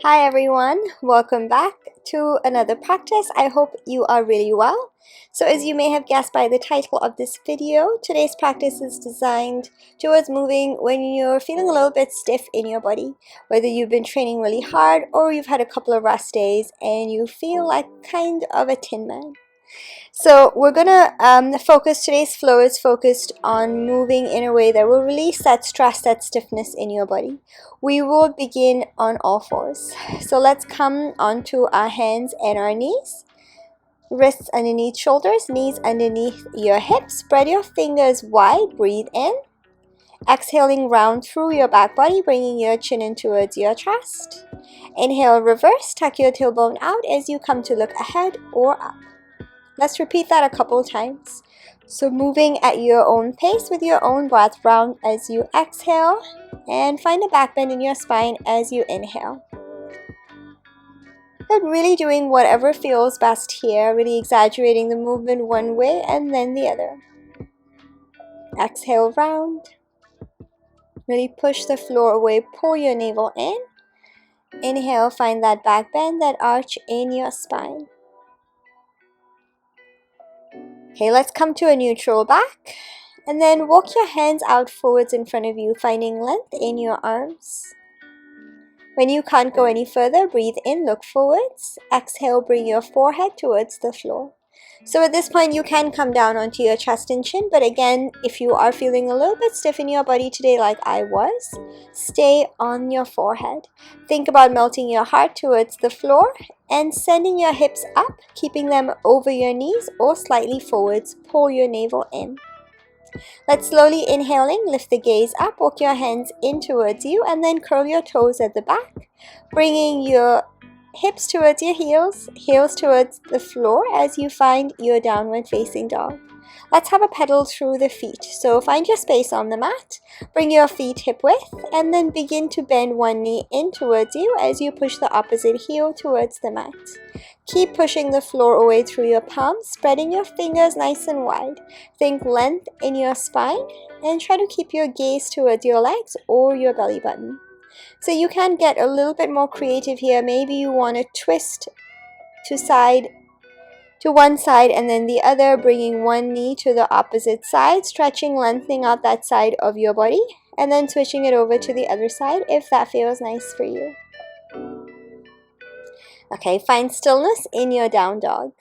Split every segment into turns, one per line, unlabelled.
Hi everyone, welcome back to another practice. I hope you are really well. So as you may have guessed by the title of this video, today's practice is designed towards moving when you're feeling a little bit stiff in your body, whether you've been training really hard or you've had a couple of rest days and you feel like kind of a tin man. So we're gonna today's flow is focused on moving in a way that will release that stress, that stiffness in your body. We will begin on all fours. So let's come onto our hands and our knees. Wrists underneath shoulders, knees underneath your hips. Spread your fingers wide, breathe in. Exhaling round through your back body, bringing your chin in towards your chest. Inhale, reverse, tuck your tailbone out as you come to look ahead or up. Let's repeat that a couple times. So moving at your own pace with your own breath, round as you exhale, and find a back bend in your spine as you inhale. But really doing whatever feels best here, really exaggerating the movement one way and then the other. Exhale, round. Really push the floor away, pull your navel in. Inhale, find that back bend, that arch in your spine. Okay, let's come to a neutral back. And then walk your hands out forwards in front of you, finding length in your arms. When you can't go any further, breathe in, look forwards. Exhale, bring your forehead towards the floor. So at this point, you can come down onto your chest and chin. But again, if you are feeling a little bit stiff in your body today like I was, stay on your forehead. Think about melting your heart towards the floor and sending your hips up, keeping them over your knees or slightly forwards. Pull your navel in. Let's slowly inhaling, lift the gaze up, walk your hands in towards you, and then curl your toes at the back, bringing your hips towards your heels, heels towards the floor as you find your downward facing dog. Let's have a pedal through the feet. So find your space on the mat, bring your feet hip width, and then begin to bend one knee in towards you as you push the opposite heel towards the mat. Keep pushing the floor away through your palms, spreading your fingers nice and wide. Think length in your spine and try to keep your gaze towards your legs or your belly button. So you can get a little bit more creative here. Maybe you want to twist to one side and then the other, bringing one knee to the opposite side, stretching, lengthening out that side of your body, and then switching it over to the other side if that feels nice for you. Okay, find stillness in your down dog.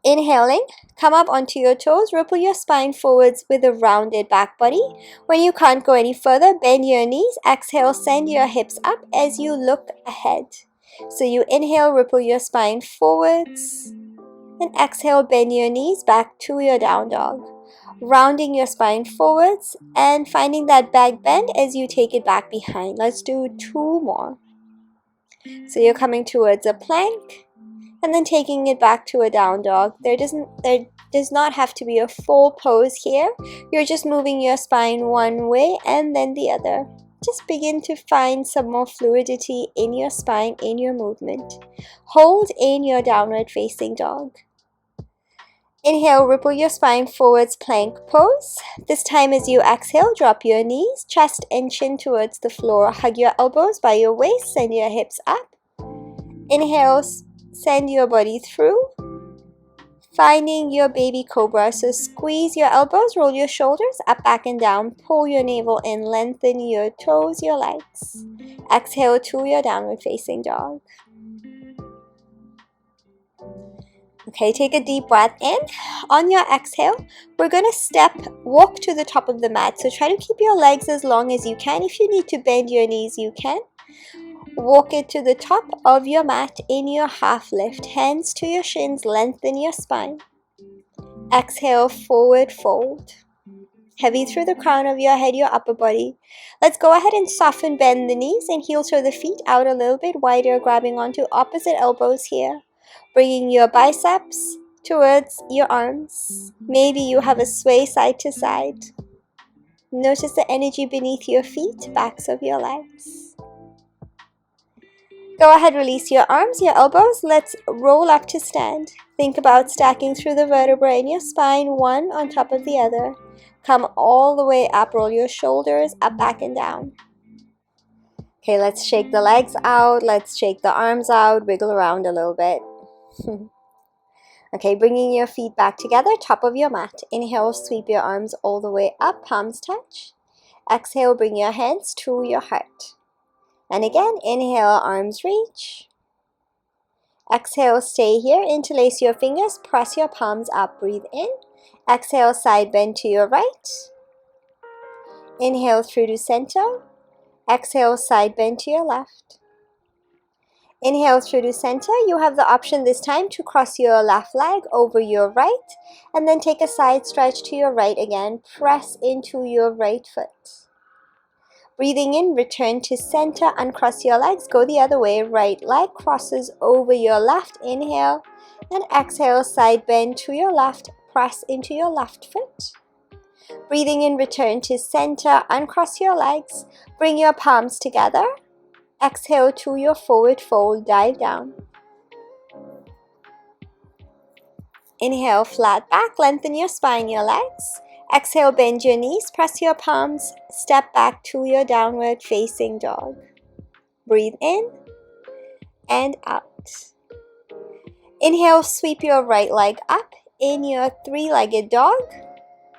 Inhaling, come up onto your toes, ripple your spine forwards with a rounded back body. When you can't go any further, bend your knees. Exhale, send your hips up as you look ahead. So you inhale, ripple your spine forwards, and exhale, bend your knees back to your down dog. Rounding your spine forwards and finding that back bend as you take it back behind. Let's do two more. So you're coming towards a plank and then taking it back to a down dog. There does not have to be a full pose here. You're just moving your spine one way and then the other. Just begin to find some more fluidity in your spine, in your movement. Hold in your downward facing dog. Inhale, ripple your spine forwards, plank pose. This time as you exhale, drop your knees, chest and chin towards the floor. Hug your elbows by your waist, send your hips up. Inhale, send your body through, finding your baby cobra. So squeeze your elbows, roll your shoulders up, back and down. Pull your navel in, lengthen your toes, your legs. Exhale to your downward facing dog. Okay, take a deep breath in. On your exhale, we're going to walk to the top of the mat. So try to keep your legs as long as you can. If you need to bend your knees, you can. Walk it to the top of your mat in your half lift. Hands to your shins, lengthen your spine. Exhale, forward fold. Heavy through the crown of your head, your upper body. Let's go ahead and soften, bend the knees and heel toe the feet out a little bit wider, grabbing onto opposite elbows here. Bringing your biceps towards your arms. Maybe you have a sway side to side. Notice the energy beneath your feet, backs of your legs. Go ahead, release your arms, your elbows. Let's roll up to stand. Think about stacking through the vertebrae in your spine, one on top of the other. Come all the way up, roll your shoulders up, back and down. Okay, let's shake the legs out. Let's shake the arms out. Wiggle around a little bit. Okay, bringing your feet back together, top of your mat. Inhale, sweep your arms all the way up, palms touch. Exhale, bring your hands to your heart. And again, inhale, arms reach. Exhale, stay here. Interlace your fingers, press your palms up, breathe in. Exhale, side bend to your right. Inhale through to center. Exhale, side bend to your left. Inhale through to center. You have the option this time to cross your left leg over your right and then take a side stretch to your right again. Press into your right foot. Breathing in, return to center, uncross your legs, go the other way. Right leg crosses over your left. Inhale and exhale, side bend to your left. Press into your left foot. Breathing in, return to center, uncross your legs. Bring your palms together. Exhale to your forward fold, dive down. Inhale, flat back, lengthen your spine, your legs. Exhale, bend your knees, press your palms, step back to your downward facing dog. Breathe in and out. Inhale, sweep your right leg up in your three-legged dog.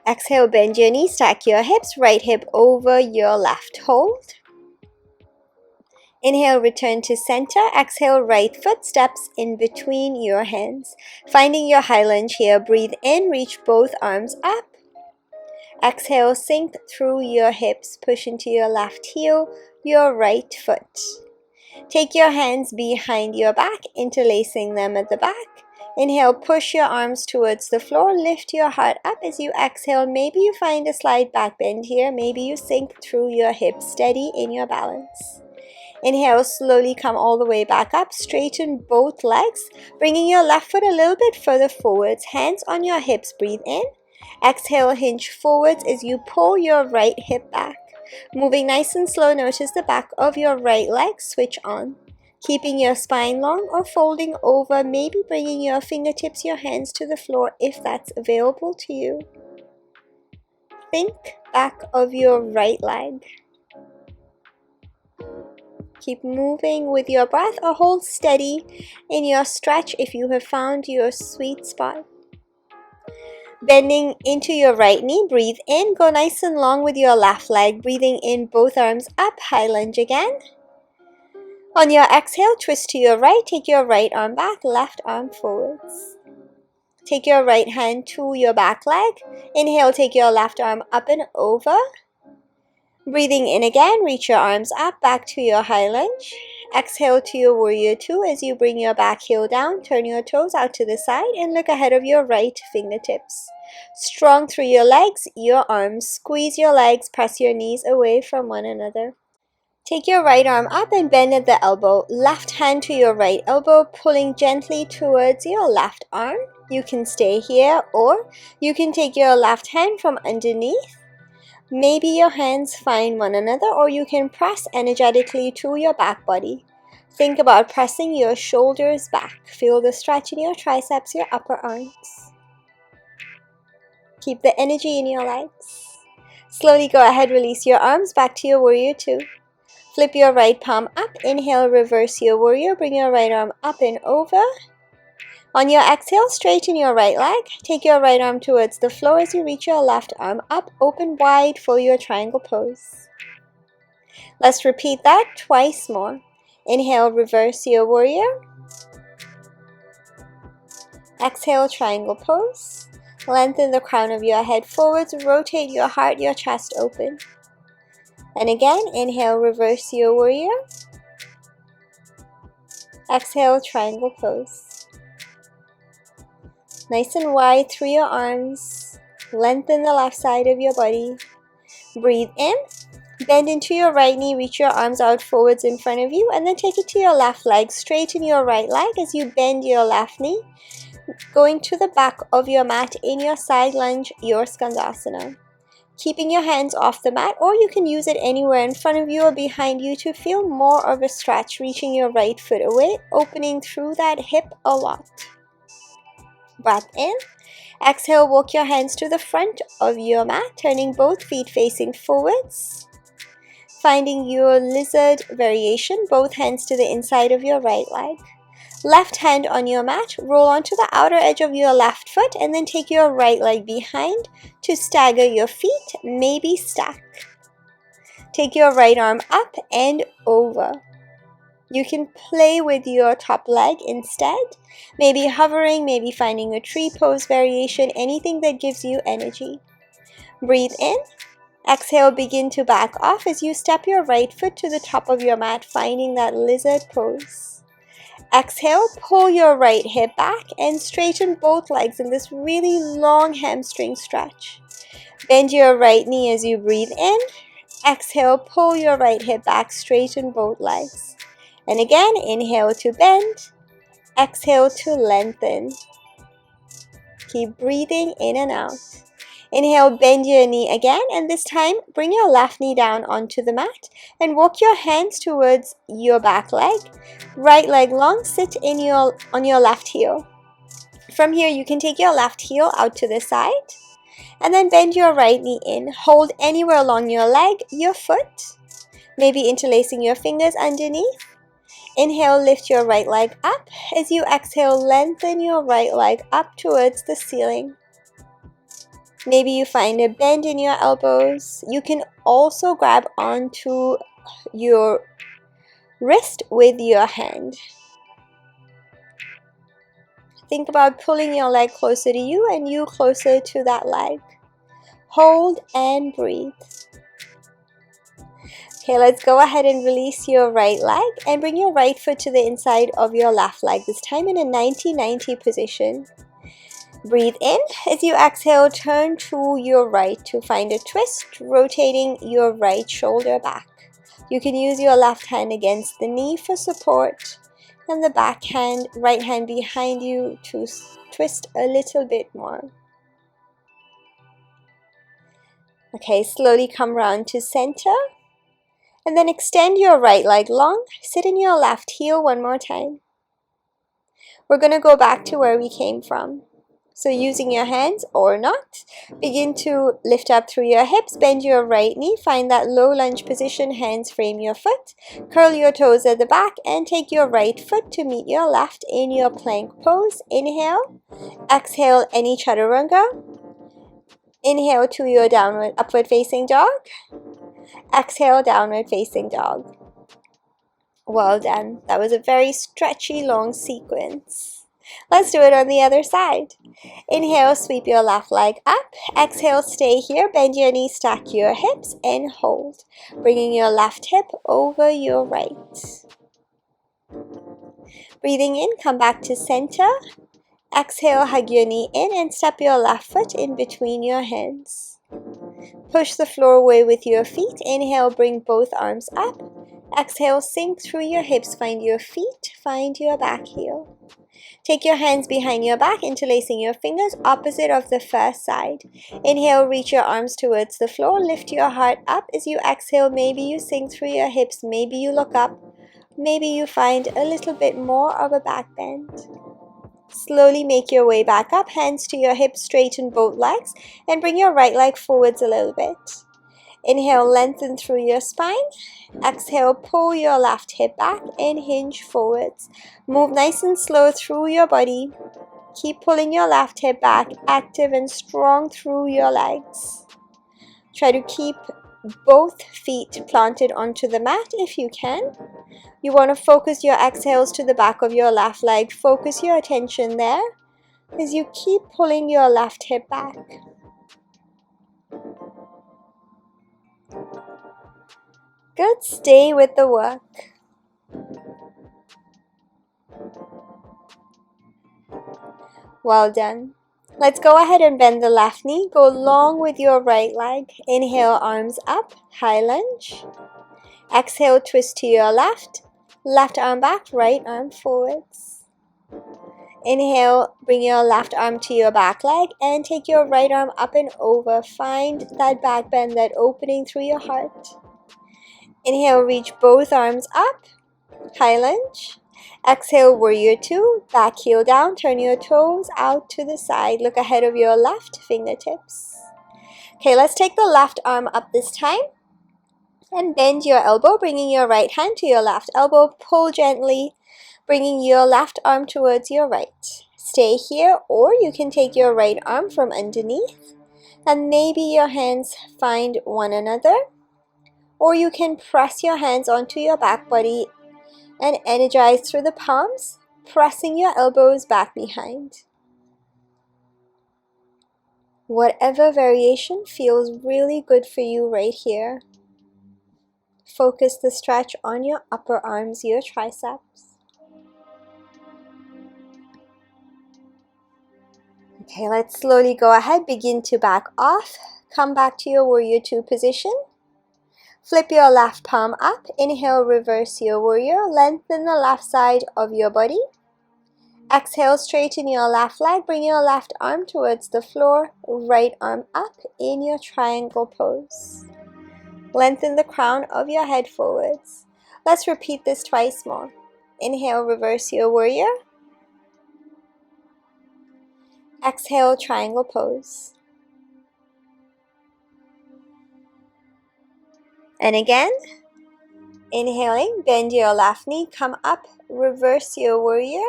Exhale, bend your knees, stack your hips, right hip over your left, hold. Inhale, return to center. Exhale, right foot steps in between your hands. Finding your high lunge here. Breathe in, reach both arms up. Exhale, sink through your hips. Push into your left heel, your right foot. Take your hands behind your back, interlacing them at the back. Inhale, push your arms towards the floor. Lift your heart up as you exhale. Maybe you find a slight back bend here. Maybe you sink through your hips, steady in your balance. Inhale, slowly come all the way back up. Straighten both legs, bringing your left foot a little bit further forwards. Hands on your hips, breathe in. Exhale, hinge forwards as you pull your right hip back. Moving nice and slow, notice the back of your right leg switch on. Keeping your spine long or folding over, maybe bringing your fingertips, your hands to the floor if that's available to you. Think back of your right leg. Keep moving with your breath or hold steady in your stretch if you have found your sweet spot. Bending into your right knee, breathe in, go nice and long with your left leg, breathing in, both arms up, high lunge again. On your exhale, twist to your right, take your right arm back, left arm forwards. Take your right hand to your back leg. Inhale, take your left arm up and over. Breathing in again, reach your arms up, back to your high lunge. Exhale to your warrior two as you bring your back heel down, turn your toes out to the side and look ahead of your right fingertips. Strong through your legs, your arms, squeeze your legs, press your knees away from one another. Take your right arm up and bend at the elbow. Left hand to your right elbow, pulling gently towards your left arm. You can stay here or you can take your left hand from underneath. Maybe your hands find one another or you can press energetically to your back body. Think about pressing your shoulders back. Feel the stretch in your triceps, your upper arms. Keep the energy in your legs. Slowly go ahead, release your arms back to your warrior two. Flip your right palm up. Inhale, reverse your warrior. Bring your right arm up and over. On your exhale, straighten your right leg. Take your right arm towards the floor as you reach your left arm up. Open wide for your triangle pose. Let's repeat that twice more. Inhale, reverse your warrior. Exhale, triangle pose. Lengthen the crown of your head forwards. Rotate your heart, your chest open. And again, inhale, reverse your warrior. Exhale, triangle pose. Nice and wide through your arms. Lengthen the left side of your body. Breathe in. Bend into your right knee. Reach your arms out forwards in front of you. And then take it to your left leg. Straighten your right leg as you bend your left knee. Going to the back of your mat in your side lunge, your skandasana. Keeping your hands off the mat, or you can use it anywhere in front of you or behind you to feel more of a stretch. Reaching your right foot away. Opening through that hip a lot. Breath in. Exhale, walk your hands to the front of your mat, turning both feet facing forwards. finding your lizard variation, both hands to the inside of your right leg. Left hand on your mat, roll onto the outer edge of your left foot and then take your right leg behind to stagger your feet, maybe stack. Take your right arm up and over. You can play with your top leg instead, maybe hovering, maybe finding a tree pose variation, anything that gives you energy. Breathe in. Exhale, begin to back off as you step your right foot to the top of your mat, finding that lizard pose. Exhale, pull your right hip back and straighten both legs in this really long hamstring stretch. Bend your right knee as you breathe in. Exhale, pull your right hip back, straighten both legs. And again, inhale to bend. Exhale to lengthen. Keep breathing in and out. Inhale, bend your knee again, and this time bring your left knee down onto the mat and walk your hands towards your back leg. Right leg long, sit on your left heel. From here, you can take your left heel out to the side and then bend your right knee in. Hold anywhere along your leg, your foot, maybe interlacing your fingers underneath. Inhale, lift your right leg up. As you exhale, lengthen your right leg up towards the ceiling. Maybe you find a bend in your elbows. You can also grab onto your wrist with your hand. Think about pulling your leg closer to you and you closer to that leg. Hold and breathe. Okay, let's go ahead and release your right leg and bring your right foot to the inside of your left leg, this time in a 90-90 position. Breathe in. As you exhale, turn to your right to find a twist, rotating your right shoulder back. You can use your left hand against the knee for support and the right hand behind you to twist a little bit more. Okay, slowly come round to center and then extend your right leg long. Sit in your left heel one more time. We're going to go back to where we came from. So using your hands or not, begin to lift up through your hips, bend your right knee, find that low lunge position, hands frame your foot, curl your toes at the back and take your right foot to meet your left in your plank pose. Inhale, exhale any chaturanga. Inhale to your upward facing dog. Exhale, downward facing dog. Well done. That was a very stretchy long sequence. Let's do it on the other side. Inhale, sweep your left leg up. Exhale, stay here. Bend your knees, stack your hips, and hold. Bringing your left hip over your right. Breathing in, come back to center. Exhale, hug your knee in and step your left foot in between your hands. Push the floor away with your feet. Inhale, bring both arms up. Exhale, sink through your hips. Find your feet, find your back heel. Take your hands behind your back, interlacing your fingers opposite of the first side. Inhale, reach your arms towards the floor. Lift your heart up as you exhale. Maybe you sink through your hips. Maybe you look up. Maybe you find a little bit more of a back bend. Slowly make your way back up. Hands to your hips, straighten both legs, and bring your right leg forwards a little bit. Inhale, lengthen through your spine. Exhale, pull your left hip back and hinge forwards. Move nice and slow through your body. Keep pulling your left hip back, active and strong through your legs. Try to keep both feet planted onto the mat if you can. You want to focus your exhales to the back of your left leg. Focus your attention there as you keep pulling your left hip back. Good, stay with the work. Well done. Let's go ahead and bend the left knee. Go long with your right leg. Inhale, arms up, high lunge. Exhale, twist to your left. Left arm back, right arm forwards. Inhale, bring your left arm to your back leg and take your right arm up and over. Find that back bend, that opening through your heart. Inhale, reach both arms up, high lunge. Exhale, warrior two, back heel down, turn your toes out to the side. Look ahead of your left fingertips. Okay, let's take the left arm up this time. And bend your elbow, bringing your right hand to your left elbow. Pull gently, bringing your left arm towards your right. Stay here, or you can take your right arm from underneath and maybe your hands find one another, or you can press your hands onto your back body and energize through the palms, pressing your elbows back behind. Whatever variation feels really good for you right here. Focus the stretch on your upper arms, your triceps. Okay, let's slowly go ahead, begin to back off. Come back to your warrior two position. Flip your left palm up, inhale, reverse your warrior, lengthen the left side of your body. Exhale, straighten your left leg, bring your left arm towards the floor, right arm up in your triangle pose. Lengthen the crown of your head forwards. Let's repeat this twice more. Inhale, reverse your warrior. Exhale, triangle pose. And again, inhaling, bend your left knee, come up, reverse your warrior.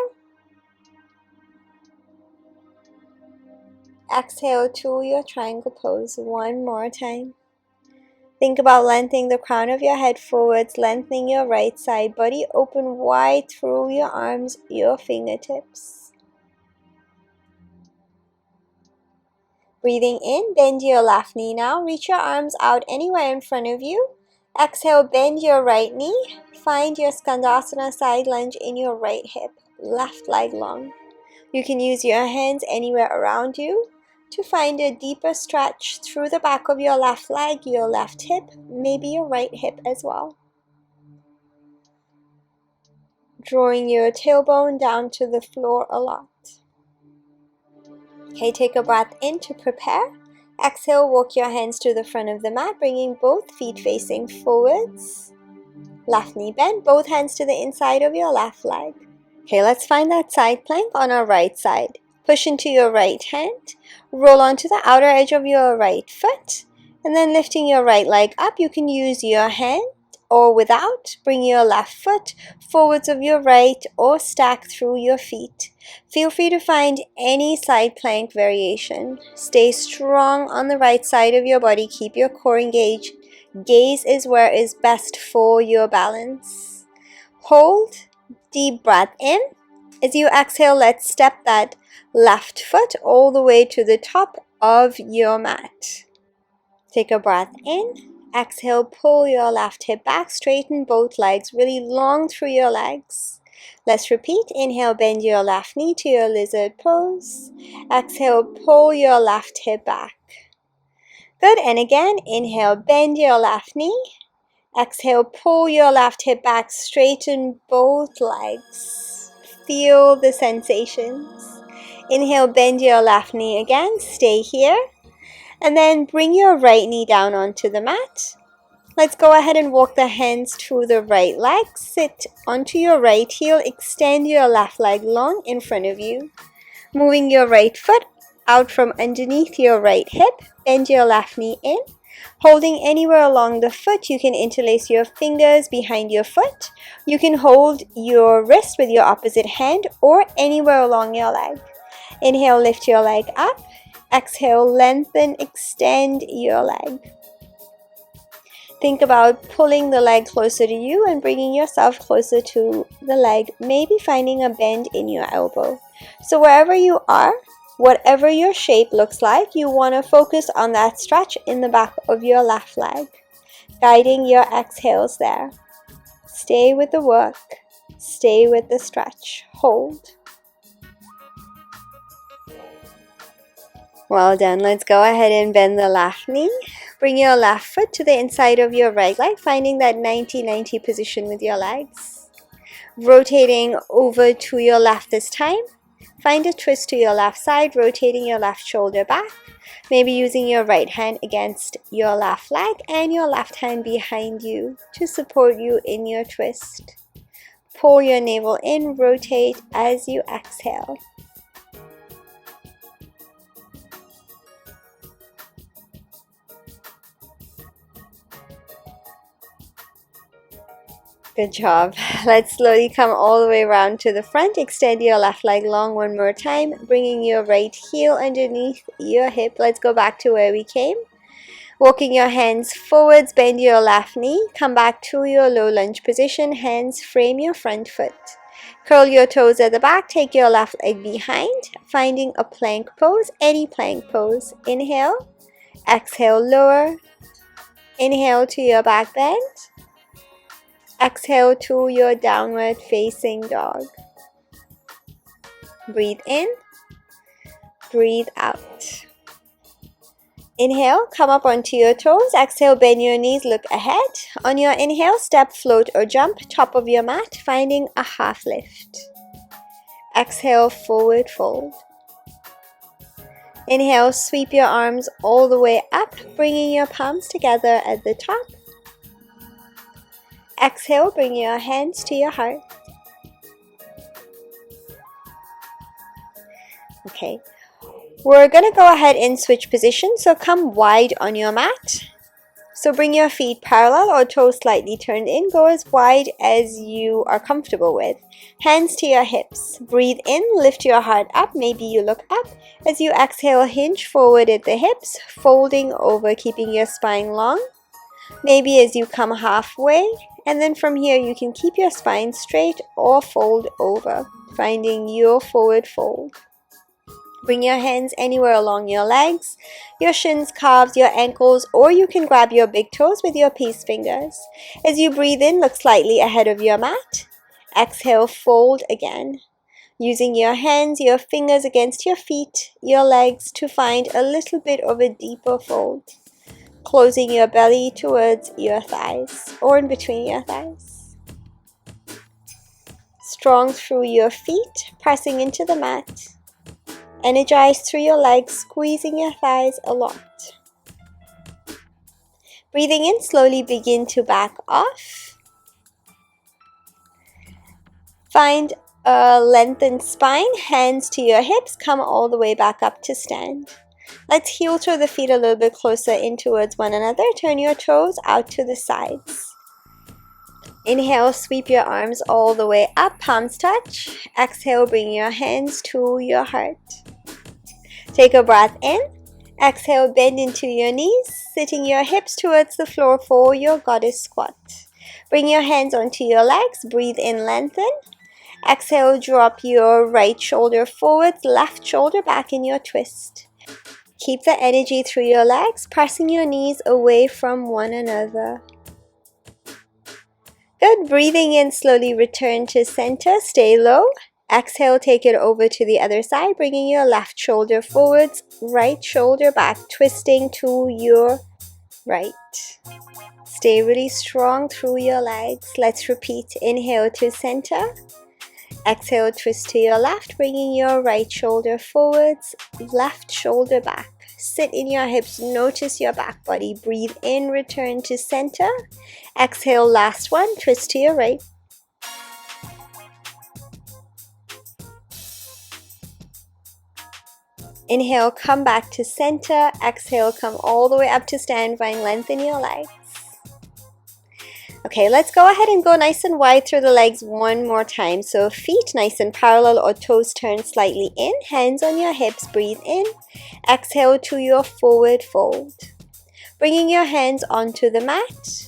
Exhale to your triangle pose one more time. Think about lengthening the crown of your head forwards, lengthening your right side body, open wide through your arms, your fingertips. Breathing in, bend your left knee now, reach your arms out anywhere in front of you. Exhale, bend your right knee, find your Skandasana side lunge in your right hip, left leg long. You can use your hands anywhere around you to find a deeper stretch through the back of your left leg, your left hip, maybe your right hip as well. Drawing your tailbone down to the floor a lot. Okay, take a breath in to prepare. Exhale, walk your hands to the front of the mat, bringing both feet facing forwards. Left knee bend, both hands to the inside of your left leg. Okay, let's find that side plank on our right side. Push into your right hand, roll onto the outer edge of your right foot, and then lifting your right leg up, you can use your hand or without, bring your left foot forwards of your right or stack through your feet. Feel free to find any side plank variation. Stay strong on the right side of your body, keep your core engaged. Gaze is where is best for your balance. Hold. Deep breath in. As you exhale, let's step that left foot all the way to the top of your mat. Take a breath in. Exhale, pull your left hip back, straighten both legs really long through your legs. Let's repeat. Inhale, bend your left knee to your lizard pose. Exhale, pull your left hip back. Good, and again, inhale, bend your left knee. Exhale, pull your left hip back, straighten both legs. Feel the sensations. Inhale, bend your left knee again, stay here. And then bring your right knee down onto the mat. Let's go ahead and walk the hands through the right leg. Sit onto your right heel, extend your left leg long in front of you. Moving your right foot out from underneath your right hip, bend your left knee in. Holding anywhere along the foot, you can interlace your fingers behind your foot. You can hold your wrist with your opposite hand or anywhere along your leg. Inhale, lift your leg up. Exhale, lengthen, extend your leg. Think about pulling the leg closer to you and bringing yourself closer to the leg, maybe finding a bend in your elbow. So wherever you are, whatever your shape looks like, you want to focus on that stretch in the back of your left leg, guiding your exhales there. Stay with the work. Stay with the stretch. Hold. Well done. Let's go ahead and bend the left knee. Bring your left foot to the inside of your right leg, finding that 90-90 position with your legs. Rotating over to your left this time. Find a twist to your left side, rotating your left shoulder back. Maybe using your right hand against your left leg and your left hand behind you to support you in your twist. Pull your navel in, rotate as you exhale. Good job. Let's slowly come all the way around to the front. Extend your left leg long one more time, bringing your right heel underneath your hip. Let's go back to where we came. Walking your hands forwards, bend your left knee. Come back to your low lunge position. Hands frame your front foot. Curl your toes at the back. Take your left leg behind, finding a plank pose, any plank pose. Inhale. Exhale, lower. Inhale to your back bend. Exhale to your downward facing dog. Breathe in, breathe out. Inhale, come up onto your toes. Exhale, bend your knees, look ahead. On your inhale, step, float or jump, top of your mat, finding a half lift. Exhale, forward fold. Inhale, sweep your arms all the way up, bringing your palms together at the top. Exhale, bring your hands to your heart. Okay, we're going to go ahead and switch positions. So come wide on your mat. So bring your feet parallel or toes slightly turned in. Go as wide as you are comfortable with. Hands to your hips. Breathe in, lift your heart up. Maybe you look up. As you exhale, hinge forward at the hips, folding over, keeping your spine long. Maybe as you come halfway, and then from here you can keep your spine straight or fold over, finding your forward fold. Bring your hands anywhere along your legs, your shins, calves, your ankles, or you can grab your big toes with your peace fingers. As you breathe in, look slightly ahead of your mat. Exhale, fold again. Using your hands, your fingers against your feet, your legs to find a little bit of a deeper fold. Closing your belly towards your thighs or in between your thighs. Strong through your feet, pressing into the mat. Energized through your legs, squeezing your thighs a lot. Breathing in, slowly begin to back off. Find a lengthened spine, hands to your hips, come all the way back up to stand. Let's heel toe the feet a little bit closer in towards one another. Turn your toes out to the sides. Inhale, sweep your arms all the way up, palms touch. Exhale, bring your hands to your heart. Take a breath in. Exhale, bend into your knees, sitting your hips towards the floor for your goddess squat. Bring your hands onto your legs, breathe in, lengthen. Exhale, drop your right shoulder forward, left shoulder back in your twist. Keep the energy through your legs, pressing your knees away from one another. Good. Breathing in, slowly return to center. Stay low. Exhale, take it over to the other side, bringing your left shoulder forwards, right shoulder back, twisting to your right. Stay really strong through your legs. Let's repeat. Inhale to center. Exhale, twist to your left, bringing your right shoulder forwards, left shoulder back. Sit in your hips, notice your back body. Breathe in, return to center. Exhale, last one, twist to your right. Inhale, come back to center. Exhale, come all the way up to stand. Find length in your legs. Okay, let's go ahead and go nice and wide through the legs one more time. So feet nice and parallel or toes turned slightly in. Hands on your hips, breathe in. Exhale to your forward fold. Bringing your hands onto the mat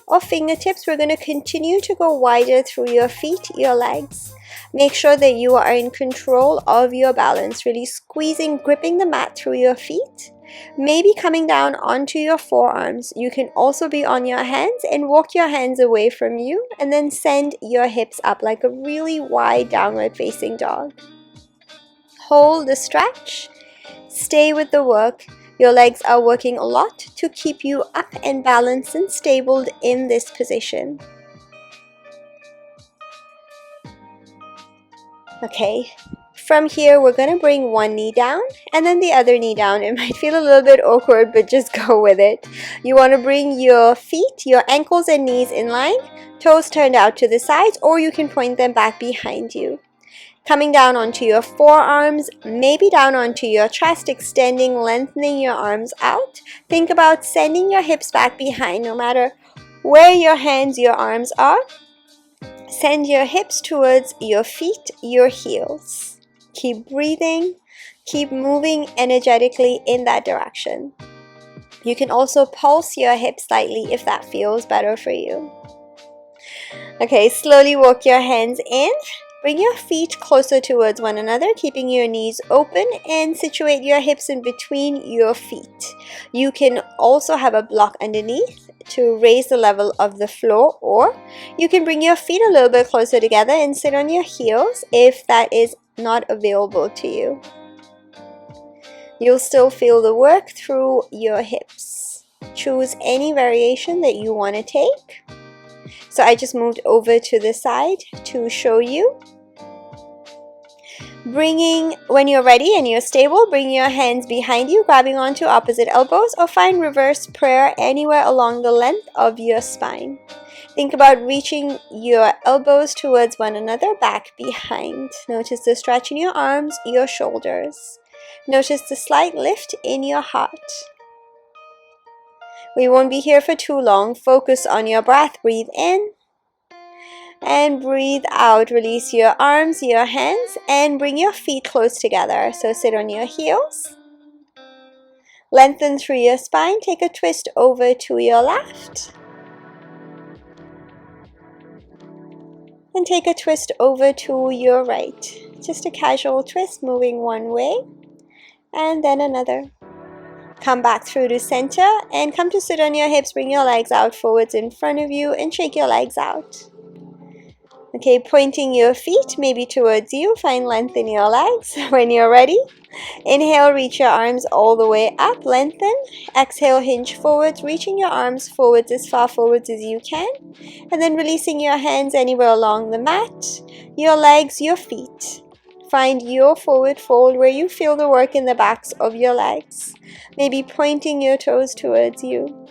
or fingertips, we're going to continue to go wider through your feet, your legs. Make sure that you are in control of your balance, really squeezing, gripping the mat through your feet. Maybe coming down onto your forearms. You can also be on your hands and walk your hands away from you and then send your hips up like a really wide downward facing dog. Hold the stretch. Stay with the work. Your legs are working a lot to keep you up and balanced and stable in this position. Okay. From here, we're going to bring one knee down and then the other knee down. It might feel a little bit awkward, but just go with it. You want to bring your feet, your ankles and knees in line, toes turned out to the sides, or you can point them back behind you. Coming down onto your forearms, maybe down onto your chest, extending, lengthening your arms out. Think about sending your hips back behind no matter where your hands, your arms are. Send your hips towards your feet, your heels. Keep breathing, keep moving energetically in that direction. You can also pulse your hips slightly if that feels better for you. Okay, slowly walk your hands in. Bring your feet closer towards one another, keeping your knees open, and situate your hips in between your feet. You can also have a block underneath to raise the level of the floor, or you can bring your feet a little bit closer together and sit on your heels if that is not available to you. You'll still feel the work through your hips. Choose any variation that you want to take. So I just moved over to the side to show you. When you're ready and you're stable, bring your hands behind you, grabbing onto opposite elbows, or find reverse prayer anywhere along the length of your spine. Think about reaching your elbows towards one another, back behind. Notice the stretch in your arms, your shoulders. Notice the slight lift in your heart. We won't be here for too long. Focus on your breath. Breathe in. And breathe out. Release your arms, your hands, and bring your feet close together. So sit on your heels. Lengthen through your spine. Take a twist over to your left. And take a twist over to your right. Just a casual twist, moving one way and then another. Come back through to center and come to sit on your hips. Bring your legs out forwards in front of you and shake your legs out. Okay, pointing your feet maybe towards you. Find length in your legs. When you're ready, inhale, reach your arms all the way up, lengthen. Exhale, hinge forwards, reaching your arms forwards as far forwards as you can. And then releasing your hands anywhere along the mat, your legs, your feet. Find your forward fold where you feel the work in the backs of your legs. Maybe pointing your toes towards you.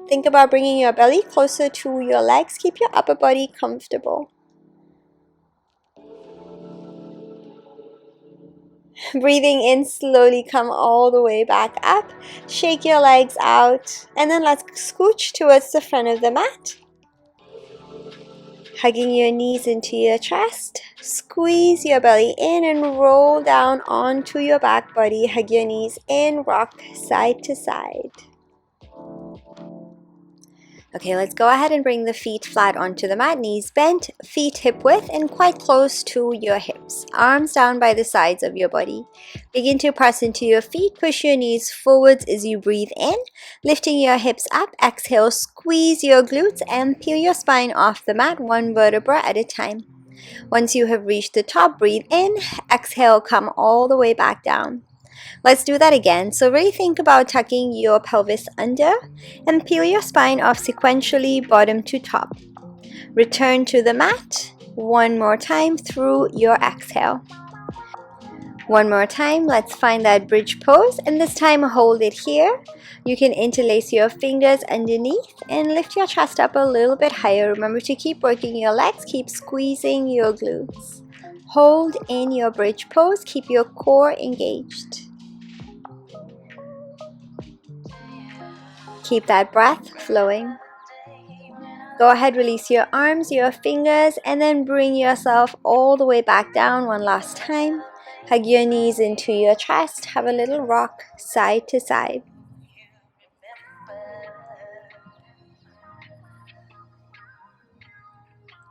Think about bringing your belly closer to your legs. Keep your upper body comfortable. Breathing in, slowly come all the way back up. Shake your legs out. And then let's scooch towards the front of the mat. Hugging your knees into your chest. Squeeze your belly in and roll down onto your back body. Hug your knees in, rock side to side. Okay, let's go ahead and bring the feet flat onto the mat, knees bent, feet hip width and quite close to your hips. Arms down by the sides of your body. Begin to press into your feet, push your knees forwards as you breathe in, lifting your hips up. Exhale, squeeze your glutes and peel your spine off the mat, one vertebra at a time. Once you have reached the top, breathe in, exhale, come all the way back down. Let's do that again. So really think about tucking your pelvis under and peel your spine off sequentially, bottom to top. Return to the mat. One more time through your exhale. One more time. Let's find that bridge pose, and this time hold it here. You can interlace your fingers underneath and lift your chest up a little bit higher. Remember to keep working your legs, keep squeezing your glutes. Hold in your bridge pose, keep your core engaged. Keep that breath flowing. Go ahead, release your arms, your fingers, and then bring yourself all the way back down one last time. Hug your knees into your chest. Have a little rock side to side.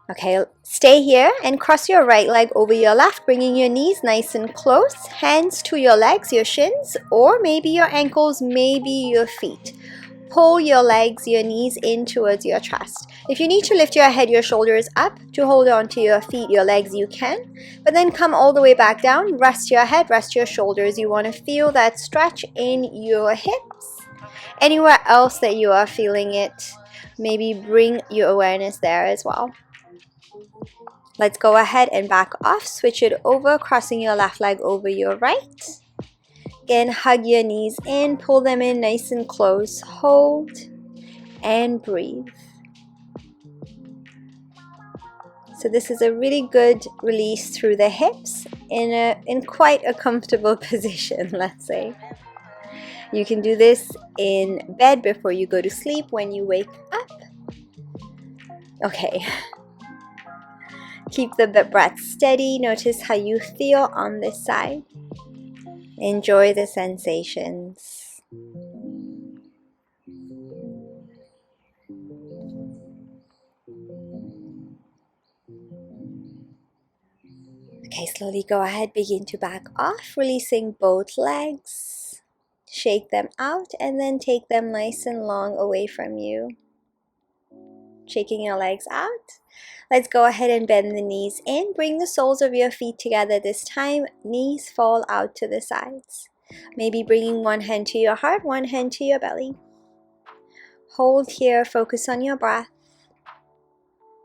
Okay, stay here and cross your right leg over your left, bringing your knees nice and close. Hands to your legs, your shins, or maybe your ankles, maybe your feet. Pull your legs, your knees in towards your chest. If you need to lift your head, your shoulders up to hold on to your feet, your legs, you can. But then come all the way back down. Rest your head, rest your shoulders. You want to feel that stretch in your hips. Anywhere else that you are feeling it, maybe bring your awareness there as well. Let's go ahead and back off. Switch it over, crossing your left leg over your right. Again, hug your knees in, pull them in nice and close. Hold and breathe. So this is a really good release through the hips in quite a comfortable position, let's say. You can do this in bed before you go to sleep, when you wake up. Okay, Keep the breath steady. Notice how you feel on this side. Enjoy the sensations. Okay, slowly go ahead, begin to back off, releasing both legs. Shake them out and then take them nice and long away from you. Shaking your legs out. Let's go ahead and bend the knees in. Bring the soles of your feet together this time. Knees fall out to the sides. Maybe bringing one hand to your heart, one hand to your belly. Hold here, focus on your breath.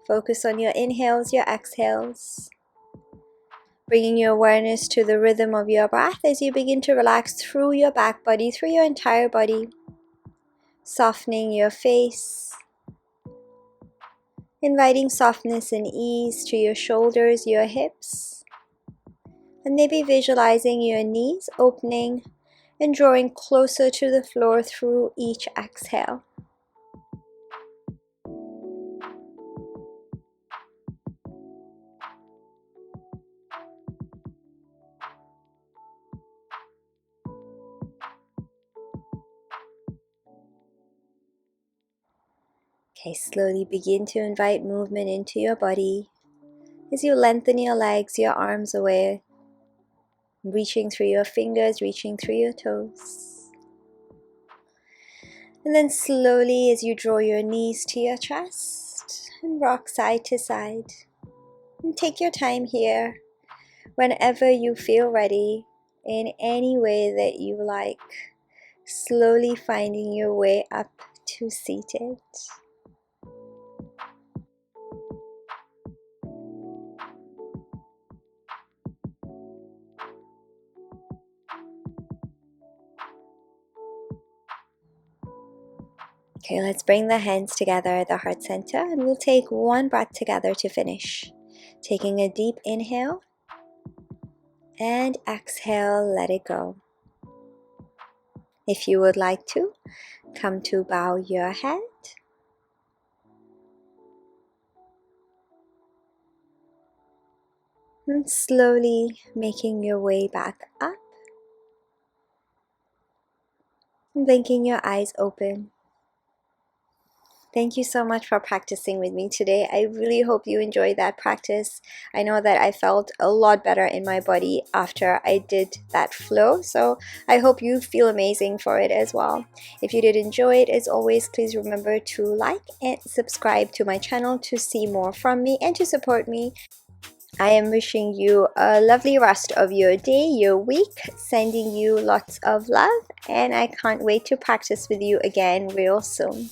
Focus on your inhales, your exhales. Bringing your awareness to the rhythm of your breath as you begin to relax through your back body, through your entire body. Softening your face. Inviting softness and ease to your shoulders, your hips. And maybe visualizing your knees opening and drawing closer to the floor through each exhale. Okay, slowly begin to invite movement into your body as you lengthen your legs, your arms away, reaching through your fingers, reaching through your toes. And then slowly as you draw your knees to your chest and rock side to side. And take your time here, whenever you feel ready, in any way that you like, slowly finding your way up to seated. Okay, let's bring the hands together at the heart center and we'll take one breath together to finish. Taking a deep inhale and exhale, let it go. If you would like to, come to bow your head. And slowly making your way back up. And blinking your eyes open. Thank you so much for practicing with me today. I really hope you enjoyed that practice. I know that I felt a lot better in my body after I did that flow, so I hope you feel amazing for it as well. If you did enjoy it, as always, please remember to like and subscribe to my channel to see more from me and to support me. I am wishing you a lovely rest of your day, your week, sending you lots of love, and I can't wait to practice with you again real soon.